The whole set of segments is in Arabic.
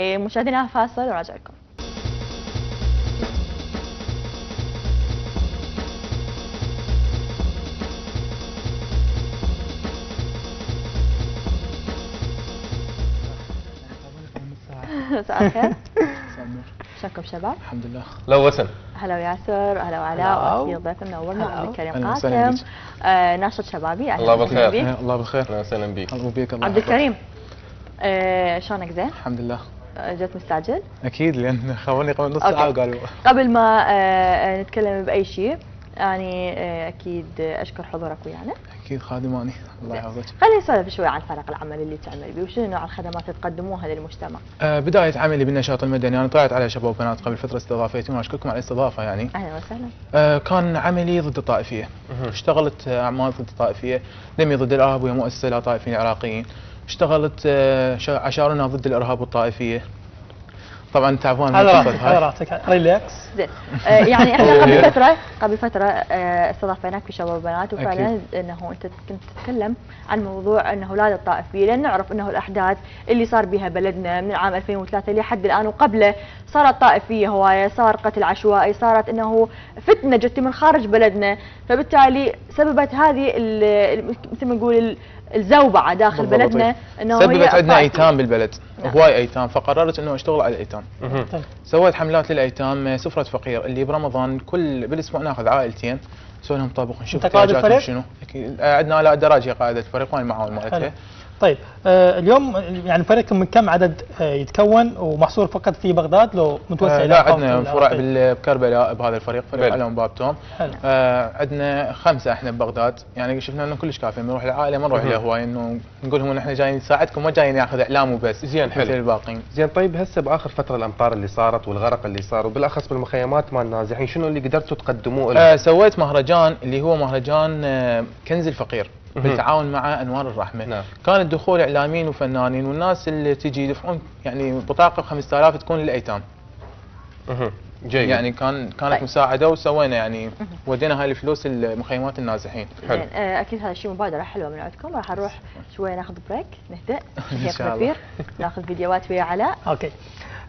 مشاهدينا فاصل وراجع لكم. مساء الخير. شكرا شباب. الحمد لله. لو وسم. هلا وياسر، هلا وعلاء، وفي ضيف منورنا عبد الكريم قاسم، ناشط شبابي. الله بالخير. الله بالخير. اهلا وسهلا بك. الله بيك. الله عبد الكريم، شلونك؟ زين؟ الحمد لله. جيت مستعجل؟ اكيد، لان خبرني قبل نص ساعه وقالوا. قبل ما نتكلم باي شيء يعني اكيد اشكر حضورك ويانا. اكيد خادماني، الله يحفظك. خلينا نسولف شوي عن فرق العمل اللي تعمل به، وشنو نوع الخدمات اللي تقدموها للمجتمع؟ بدايه عملي بالنشاط المدني، انا طلعت على شباب وبنات قبل فتره استضافتهم، واشكركم على الاستضافه يعني. اهلا وسهلا. كان عملي ضد الطائفيه. اشتغلت اعمال ضد الطائفيه، دمي ضد الارهاب وهي مؤسسه لا طائفيين عراقيين. اشتغلت عشارنا ضد الارهاب والطائفيه. طبعا تعرفون على راسك ريلاكس. زين. يعني احنا قبل فتره استضافيناك في شباب وبنات، وفعلا انه انت كنت تتكلم عن موضوع انه لا للطائفيه، لان نعرف انه الاحداث اللي صار بها بلدنا من عام 2003 لحد الان وقبله صارت طائفيه هوايه، صار قتل عشوائي، صارت انه فتنه جت من خارج بلدنا، فبالتالي سببت هذه مثل ما نقول الزوبعه داخل بلدنا، انه سببت عندنا ايتام بالبلد. هواي ايتام، فقررت انه اشتغل على الايتام. سويت حملات للايتام، سفرة فقير اللي برمضان كل بالاسبوع ناخذ عائلتين نسوي لهم طبخ نشوف احتياجاتهم شنو. اكيد عندنا الاء دراج هي قائده الفريق وانا المعاون مالتها. طيب اليوم يعني فريقكم من كم عدد يتكون ومحصور فقط في بغداد لو متوسع؟ لا عندنا فروع بكربلاء بهذا الفريق، فريق علم باب توم. عندنا 5 احنا ببغداد، يعني شفنا انه كلش كافي، بنروح للعائله ما نروح لهواي، انه نقول لهم ان احنا جايين نساعدكم ما جايين ناخذ اعلام وبس. زين حلو. مثل الباقيين. زين طيب هسه باخر فتره الامطار اللي صارت والغرق اللي صار وبالاخص بالمخيمات مال النازحين، شنو اللي قدرتوا تقدموه لهم؟ سويت مهرجان اللي هو مهرجان كنز الفقير بالتعاون مع انوار الرحمه. نعم. كان الدخول اعلاميين وفنانين، والناس اللي تجي يدفعون يعني بطاقه 5000 تكون للايتام. جيد. يعني كانت مساعده وسوينا يعني ودينا هاي الفلوس لمخيمات النازحين. حلو. اكيد هذا الشيء مبادره حلوه من عندكم. راح نروح شوي ناخذ بريك نهدأ هيك ناخذ فيديوهات ويا علاء. اوكي.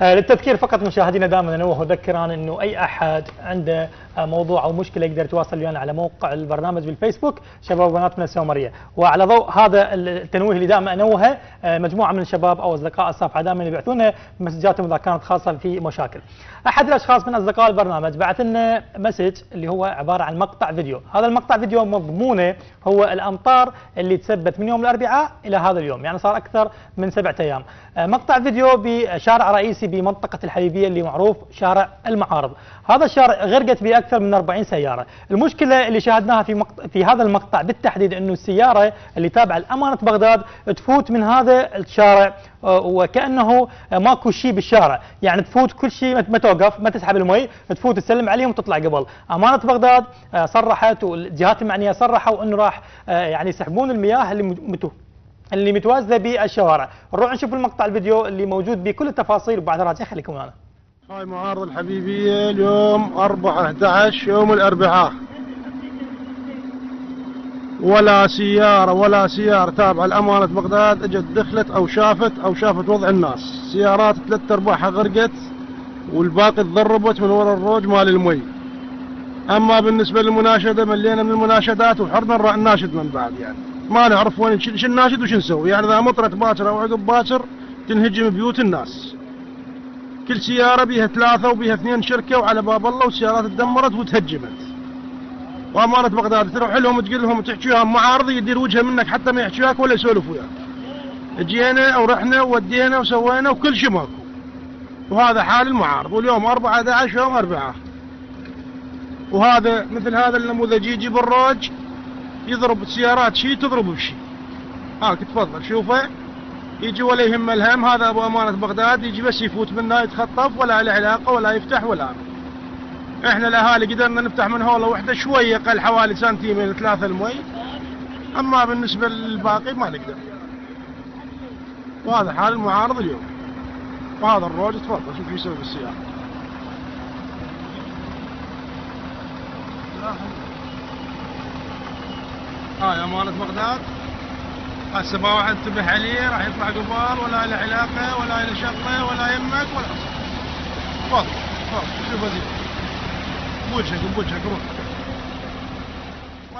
للتذكير فقط مشاهدينا دائما انوه وذكران انه اي احد عنده موضوع او مشكله يقدر يتواصل ويانا على موقع البرنامج بالفيسبوك شباب وبنات من السومريه، وعلى ضوء هذا التنويه اللي دائما انوهه مجموعه من الشباب او اصدقاء الصفحه دائما يبعثون مسجاتهم اذا كانت خاصه في مشاكل. احد الاشخاص من اصدقاء البرنامج بعث لنا مسج اللي هو عباره عن مقطع فيديو، هذا المقطع فيديو مضمونه هو الامطار اللي تثبت من يوم الاربعاء الى هذا اليوم، يعني صار اكثر من 7 ايام. مقطع فيديو بشارع رئيسي بمنطقه الحبيبيه اللي معروف شارع المعارض. هذا الشارع غرقت به اكثر من 40 سياره. المشكله اللي شاهدناها في هذا المقطع بالتحديد انه السياره اللي تابعه لامانه بغداد تفوت من هذا الشارع وكانه ماكو شيء بالشارع، يعني تفوت كل شيء ما توقف ما تسحب المي، تفوت تسلم عليهم وتطلع قبل. امانه بغداد صرحت والجهات المعنيه صرحوا انه راح يعني يسحبون المياه اللي متواجده بالشوارع. نروح نشوف المقطع الفيديو اللي موجود بكل التفاصيل وبعد راجع خليكم معنا. هاي معارض الحبيبيه اليوم 4/11 يوم الاربعاء، ولا سياره تابعه لامانه بغداد اجت دخلت او شافت وضع الناس. سيارات 3/4 غرقت والباقي تضربت من وراء الروج مال المي. اما بالنسبه للمناشده ملينا من المناشدات وحرنا نناشد من بعد، يعني ما نعرف وين شو نناشد وش نسوي، يعني اذا مطرت باكر او عقب باكر تنهجم بيوت الناس. كل سياره بيها 3 وبيها 2 شركه وعلى باب الله، والسيارات تدمرت وتهجمت. وامانه بغداد تروح لهم تقول لهم تحكي وياهم معارضي يدير وجهه منك حتى ما يحكي وياك ولا يسولف وياك. جينا او رحنا وودينا وسوينا وكل شيء ماكو. وهذا حال المعارض، واليوم 4/11 يوم اربعاء. وهذا مثل هذا النموذج يجي بالروج يضرب السيارات شيء تضرب بشيء. هاك تفضل شوفه يجي ولا يهم الهم. هذا ابو امانه بغداد يجي بس يفوت منا يتخطف ولا له علاقه ولا يفتح ولا. احنا الاهالي قدرنا نفتح من هوله وحده شويه قل حوالي سنتيمين 3 المي، اما بالنسبه للباقي ما نقدر. وهذا حال المعارض اليوم. وهذا الروج تفضل شوف شو يسوي بالسياره. هاي امانه بغداد هسه ما واحد انتبه عليه راح يطلع قبار ولا له علاقه ولا له شغله ولا يمك ولا تفضل شوف هذي بوجهك روح.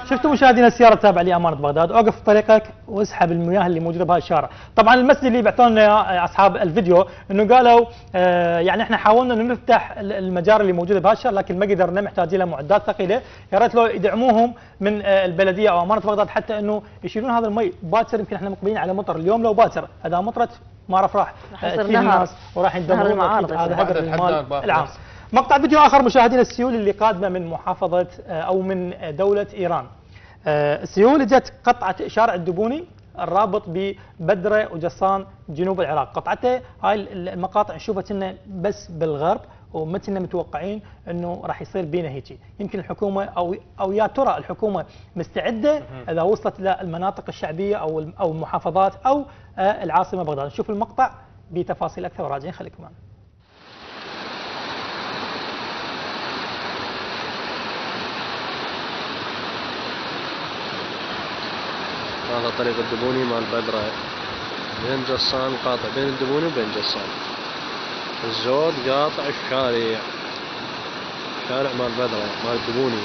شفتوا مشاهدينا السياره التابعه لامانه بغداد، اوقف طريقك واسحب المياه اللي موجوده بهذا الشارع. طبعا المسج اللي بعثوا لنا اصحاب الفيديو انه قالوا يعني احنا حاولنا انه نفتح المجاري اللي موجوده بهذا الشارع لكن ما قدرنا، محتاجين له معدات ثقيله، يا ريت لو يدعموهم من البلديه او امانه بغداد حتى انه يشيلون هذا المي باكر. يمكن احنا مقبلين على مطر اليوم، لو باكر اذا مطرت ما اعرف راح يصير نهر وراح يدمرون هذا هدر المال العام. نفسه. مقطع فيديو اخر مشاهدينا، السيول اللي قادمه من محافظه او من دوله ايران. السيول اجت قطعه شارع الدبوني الرابط ببدره وجصان جنوب العراق. قطعته هاي المقاطع نشوفها كنا بس بالغرب وما كنا متوقعين انه راح يصير بينا هيك. يمكن الحكومه او يا ترى الحكومه مستعده اذا وصلت الى المناطق الشعبيه او المحافظات او العاصمه بغداد. نشوف المقطع بتفاصيل اكثر وراجعين، خليكم معنا. هذا طريق الدبوني مال بدرة بين جصان، قاطع بين الدبوني وبين جصان. الزود قاطع الشارع، شارع مال بدرة مال الدبوني،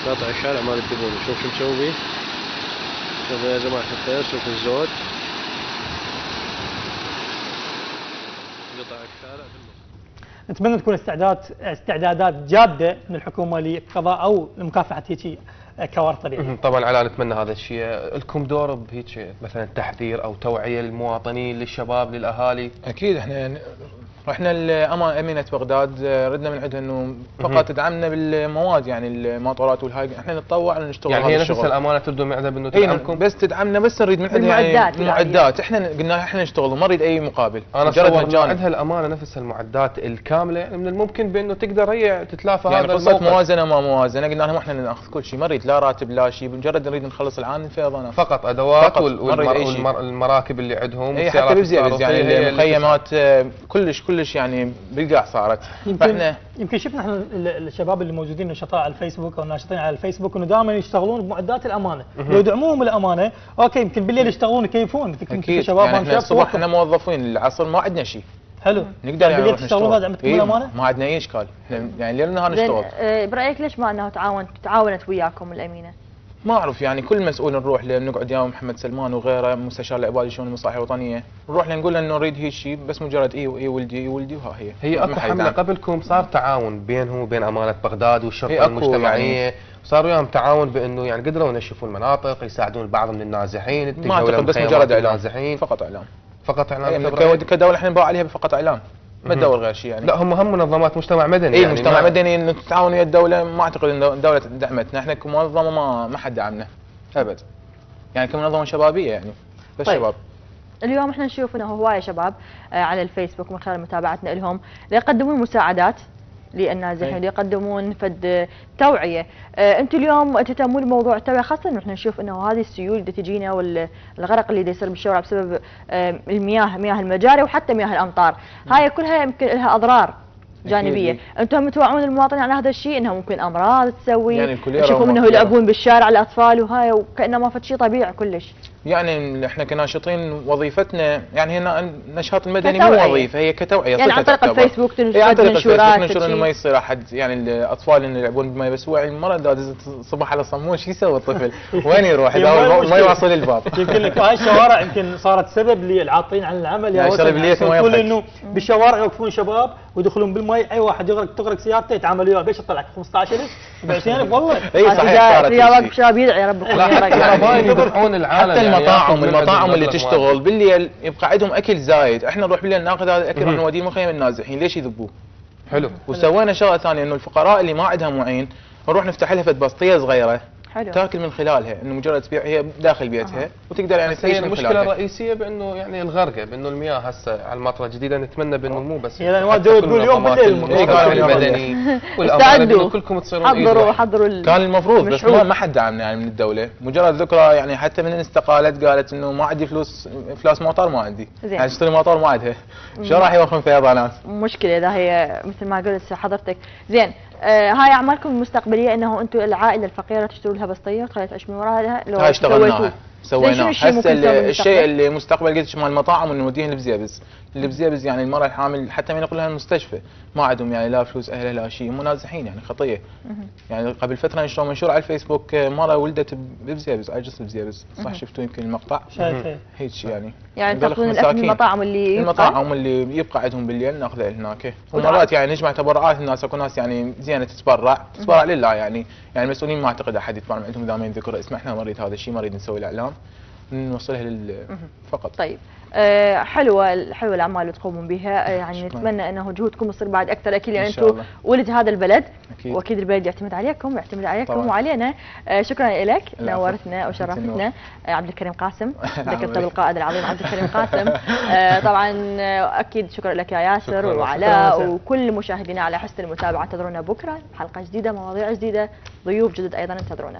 قاطع الشارع مال الدبوني. شوف شو مسوي بيه، شوف يا جماعة الخير، شوف الزود قطع الشارع بالنص. نتمنى تكون استعدادات جاده من الحكومه لقضاء او لمكافحه هيك كوارث طبيعيه. طبعا علاء نتمنى هذا الشيء. لكم دور بهيك مثلا تحذير او توعيه للمواطنين، للشباب، للاهالي؟ اكيد احنا امينه بغداد ردنا من عندها انه فقط تدعمنا بالمواد، يعني الماطورات والهاي، احنا نتطوع ونشتغل يعني هذا هي الشغل. نفس الامانه تردوا من عندها بانه تدعمكم؟ بس تدعمنا، بس نريد من عندها المعدات المعدات. احنا قلنا احنا نشتغل وما نريد اي مقابل. انا مجرد عندها الامانه نفس المعدات الكامله، يعني من الممكن بانه تقدر هي تتلافى يعني هذا قصه الموقف. موازنه ما موازنه، قلنا لهم احنا ناخذ كل شيء، ما نريد لا راتب لا شيء، مجرد نريد نخلص العام الفيضانات فقط ادوات فقط والمراكب اللي عندهم، اي حتى بزيادة، يعني المخيمات كلش يعني بالقاع صارت. يمكن شفنا احنا الشباب اللي موجودين نشطاء على الفيسبوك او ناشطين على الفيسبوك انه دائما يشتغلون بمعدات الامانه، لو يدعموهم الامانه اوكي يمكن بالليل يشتغلون يكيفون. اكيد شباب يعني احنا الصبح احنا موظفين، العصر ما عندنا شيء. حلو، نقدر يعني بالليل تشتغلون بعد عندكم الامانه؟ ما عندنا اي اشكال، يعني ليل نهار نشتغل. برايك ليش ما انه تعاونت وياكم الامينه؟ ما اعرف، يعني كل مسؤول نروح له نقعد وياه محمد سلمان وغيره مستشار العبادي شؤون المصالح الوطنيه، نروح له نقول له انه نريد هيك شيء، بس مجرد اي ولدي وها هي اكو حمله قبلكم صار تعاون بينهم وبين امانه بغداد والشرطه المجتمعيه، يعني صار وياهم تعاون بانه يعني قدروا ينشفوا المناطق، يساعدون بعض من النازحين، ما اعتقد بس مجرد اعلام، فقط اعلام كدوله احنا نباع عليها فقط اعلام، ما تدور غير شيء يعني. لا هم منظمات مجتمع مدني، يعني مجتمع مدني انه تتعاون ويا الدوله، ما اعتقد ان الدوله دعمتنا، احنا كمنظمه ما حد دعمنا ابد، يعني كمنظمه شبابيه يعني بس طيب. شباب. اليوم احنا نشوف انه هوايه شباب على الفيسبوك من خلال متابعتنا لهم يقدمون مساعدات للنازحين، يقدمون فد توعيه. انتم اليوم تهتمون بموضوع التوعيه، خاصه انه احنا نشوف انه هذه السيول اللي تجينا والغرق اللي يصير بالشوارع بسبب مياه المجاري وحتى مياه الامطار، هاي كلها يمكن لها اضرار جانبيه. انتم توعون المواطنين على هذا الشيء انه ممكن امراض تسوي، يعني تشوفون انه يلعبون بالشارع الاطفال وهاي وكانه ما فد شيء طبيعي كلش. يعني احنا كناشطين وظيفتنا يعني هنا النشاط المدني مو وظيفه، هي كتوعيه، يعني عن طريق الفيسبوك تنشرون انه ما يصير احد يعني الاطفال انه يلعبون بالماء، بس هو المره دازت صباح على صمون شو يسوي الطفل؟ وين يروح اذا ما يوصل الباب؟ يمكن لك هاي الشوارع يمكن صارت سبب للعاطلين عن العمل، يعني يقول انه بالشوارع يوقفون شباب ويدخلون بالماء، اي واحد تغرق سيارته يتعامل وياه بيش يطلع 15,000 200,000 والله. اي صحيح صارت. يا واقف شباب يدعي ربكم يذبحون العالم. حتى المطاعم اللي تشتغل بالليل يبقى عندهم اكل زايد، احنا نروح بالليل ناخذ هذا الاكل ونروح نوديه مخيم النازحين، ليش يذبوه؟ حلو. وسوينا شغله ثانيه انه الفقراء اللي ما عندها معين نروح نفتح لها بسطيه صغيره حلو. تاكل من خلالها، انه مجرد تبيع هي داخل بيتها وتقدر يعني تعيش من خلالها. المشكله الرئيسيه بانه يعني الغرقه، بانه المياه هسه على المطره الجديده نتمنى بانه مو بس يعني نواد تقول اليوم بالليل المدني والامانه كلكم تصيرون حضروا كان المفروض بس ما حد دعمنا يعني من الدوله، مجرد ذكرى يعني حتى من استقالت قالت انه ما عندي فلوس مطار، ما عندي يعني اشتري مطار ما عندها، شو راح يوقفون فيضانات؟ مشكله اذا هي مثل ما قلت حضرتك. زين هاي اعمالكم المستقبليه انه انتم العائله الفقيره تشتروا لها بسطيه وتخليها تعيش من وراها، لو هاي اشتغلناها سويناه. الشيء هسه ممكن نسويه الشيء اللي مستقبل قلت مال المطاعم انه نوديهم البزيبز. البزيبز يعني المراه الحامل حتى ما ينقلها المستشفى ما عندهم يعني لا فلوس اهلها لا شيء، منازحين يعني خطيه. يعني قبل فتره نشروا منشور على الفيسبوك مراه ولدت ببزيبز على جسر بزيبز، صح شفتوا يمكن المقطع؟ شايفه هيك يعني. يعني تاخذون الاكل من المطاعم اللي المطاعم اللي يبقى عندهم بالليل ناخذه هناك. ومرات يعني نجمع تبرعات الناس، اكو ناس يعني زينه تتبرع لله يعني المسؤولين ما اعتقد احد يتبرع عندهم اذا ما يذكر اسمه، احنا ما نريد هذا الشيء، ما نريد نسوي الاعلام، نوصلها فقط. طيب حلوه الاعمال اللي تقومون بها، يعني نتمنى انه جهودكم تصير بعد اكثر اكيد، لان انتم ولد هذا البلد أكيد. واكيد البلد يعتمد عليكم طبعا. وعلينا. شكرا لك، نورتنا وشرفتنا عبد الكريم قاسم، ذكرت بالقائد العظيم عبد الكريم قاسم. طبعا اكيد شكرا لك يا ياسر وعلاء وكل مشاهدينا على حسن المتابعه. انتظرونا بكره حلقه جديده، مواضيع جديده، ضيوف جدد ايضا انتظرونا.